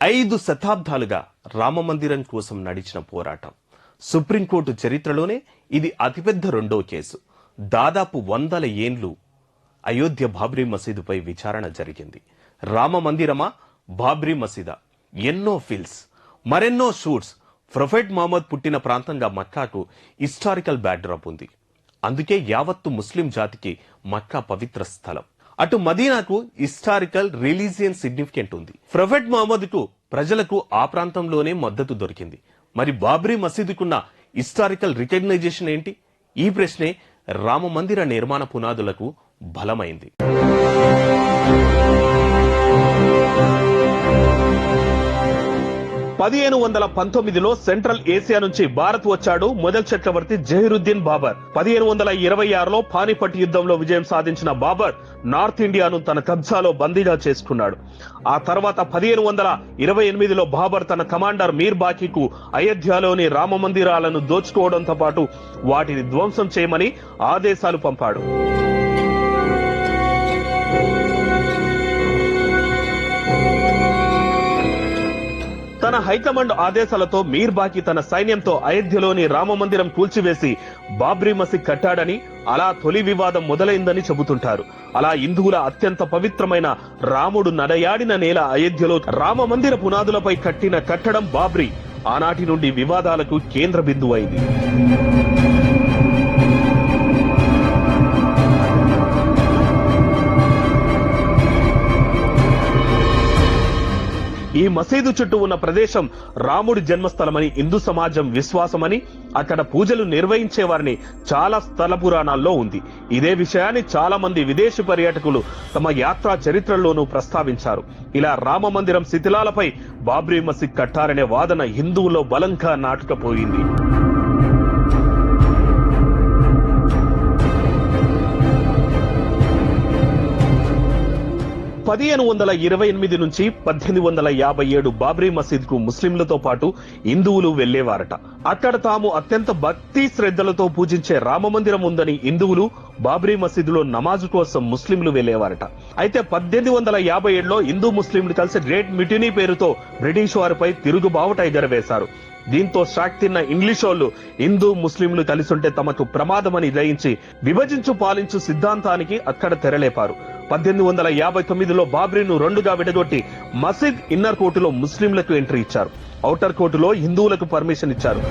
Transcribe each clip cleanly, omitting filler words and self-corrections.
5 శతాబ్దాలుగా రామమందిరం కోసం నడిచిన పోరాటం. సుప్రీంకోర్టు చరిత్రలోనే ఇది అతిపెద్ద రెండో కేసు. దాదాపు 100 ఏండ్లు అయోధ్య బాబ్రీ మసీదుపై విచారణ జరిగింది. రామమందిరమా, బాబ్రీ మసీదా? ఎన్నో ఫిల్స్, మరెన్నో షూట్స్. ప్రొఫెట్ మహమ్మద్ పుట్టిన ప్రాంతంగా మక్కాకు హిస్టారికల్ బ్యాక్డ్రాప్ ఉంది. అందుకే యావత్తు ముస్లిం జాతికి మక్కా పవిత్ర స్థలం. అటు మదీనాకు హిస్టారికల్, రిలీజియన్ సిగ్నిఫికెంట్ ఉంది. ప్రొఫెట్ మహమ్మద్ కు ప్రజలకు ఆ ప్రాంతంలోనే మద్దతు దొరికింది. మరి బాబ్రీ మసీదుకున్న హిస్టారికల్ రికగ్నైజేషన్ ఏంటి? ఈ ప్రశ్నే రామ మందిర నిర్మాణ పునాదులకు బలమైంది. 1519లో సెంట్రల్ ఏసియా నుంచి భారత్ వచ్చాడు మొఘల్ చక్రవర్తి జహీరుద్దీన్ బాబర్. 1526లో పానిపట్ యుద్ధంలో విజయం సాధించిన బాబర్ నార్త్ ఇండియాను తన కబ్జాలో బందీగా చేసుకున్నాడు. ఆ తర్వాత 1528లో బాబర్ తన కమాండర్ మీర్ బాకీకు అయోధ్యలోని రామ మందిరాలను దోచుకోవడంతో పాటు వాటిని ధ్వంసం చేయమని ఆదేశాలు పంపాడు. తన హైకమాండ్ ఆదేశాలతో మీర్ బాకీ తన సైన్యంతో అయోధ్యలోని రామ మందిరం కూల్చివేసి బాబ్రీ మసీద్ కట్టాడని, అలా తొలి వివాదం మొదలైందని చెబుతుంటారు. అలా హిందువుల అత్యంత పవిత్రమైన రాముడు నడయాడిన నేల అయోధ్యలో రామ మందిర పునాదులపై కట్టిన కట్టడం బాబ్రీ ఆనాటి నుండి వివాదాలకు కేంద్ర బిందువు అయింది. ఈ మసీదు చుట్టూ ఉన్న ప్రదేశం రాముడి జన్మస్థలమని హిందూ సమాజం విశ్వాసమని, అక్కడ పూజలు నిర్వహించేవారిని చాలా స్థల పురాణాల్లో ఉంది. ఇదే విషయాన్ని చాలా మంది విదేశీ పర్యాటకులు తమ యాత్రా చరిత్రల్లోనూ ప్రస్తావించారు. ఇలా రామ మందిరం శిథిలాలపై బాబ్రీ మసీద్ కట్టారనే వాదన హిందువుల్లో బలంగా నాటుకుపోయింది. 1528 నుంచి 1857 బాబ్రీ మసీద్ కు ముస్లింలతో పాటు హిందువులు వెళ్లేవారట. అక్కడ తాము అత్యంత భక్తి శ్రద్ధలతో పూజించే రామ మందిరం ఉందని హిందువులు బాబ్రీ మసీదులో నమాజు కోసం ముస్లింలు వెళ్లేవారట. అయితే 1857లో హిందూ ముస్లింలు కలిసి గ్రేట్ మిటినీ పేరుతో బ్రిటిష్ వారిపై తిరుగుబావుట ఎగరవేశారు. దీంతో షాక్ తిన్న ఇంగ్లీష్ వాళ్ళు హిందూ ముస్లింలు కలిసుంటే తమకు ప్రమాదమని గ్రహించి విభజించు పాలించు సిద్ధాంతానికి అక్కడ తెరలేపారు. 1859లో బాబ్రీను రెండుగా విడగొట్టి మసీద్ ఇన్నర్ కోర్టులో ముస్లింలకు ఎంట్రీ ఇచ్చారు, ఔటర్ కోర్టులో హిందువులకు పర్మిషన్ ఇచ్చారు.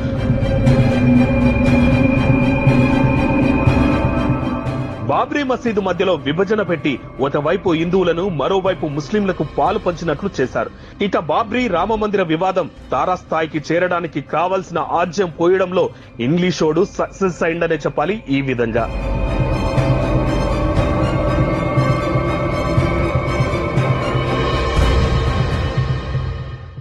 బాబ్రీ మసీదు మధ్యలో విభజన పెట్టి ఒకవైపు హిందువులను, మరోవైపు ముస్లింలకు పాలు పంచినట్లు చేశారు. ఇక బాబ్రీ రామ మందిర వివాదం తారాస్థాయికి చేరడానికి కావలసిన ఆజ్యం పోయడంలో ఇంగ్లీషోడు సక్సెస్ అయిందనే చెప్పాలి. ఈ విధంగా